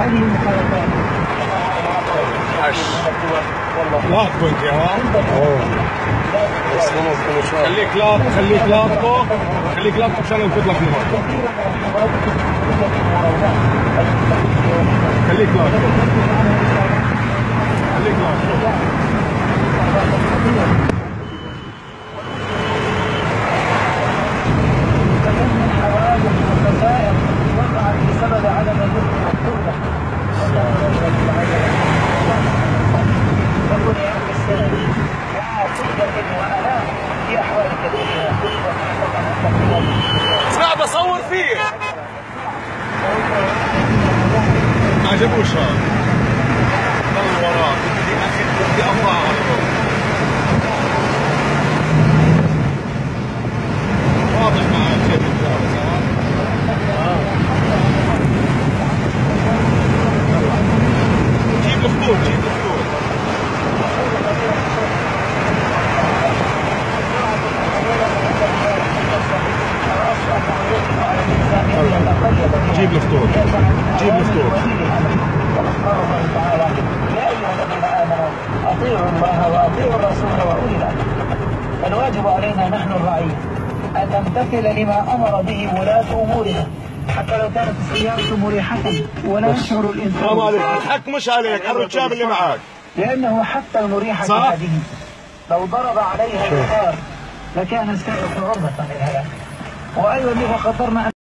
هذه المخالفات لاط كنت يا خليك لاط خليك لاط عشان ينفذ لك الموت. خليك لاط بسبب عدم الرفق والتوبة تكون يوم السنة مع شدة وآلام في أحوال كثيرة. اسمع بصور فيه ما عجبوش هذا ضل وراه بدي أطلع واضح مع الجيب الجاهز. جيب الخطوط جيب الخطوط يا ايها الذين امنوا اطيعوا الله واطيعوا الرسول واولي الامر. فالواجب علينا نحن الرعيه ان نمتثل لما امر به ولاة امورنا حتى لو كانت السيارة مريحة ولا يشعر الانسان. الحق مش عليك، على الرجال اللي معاك. لانه حتى المريحة هذه لو ضرب عليها الحصار لكان السائق عرضة للهلاك. وايضا قدرنا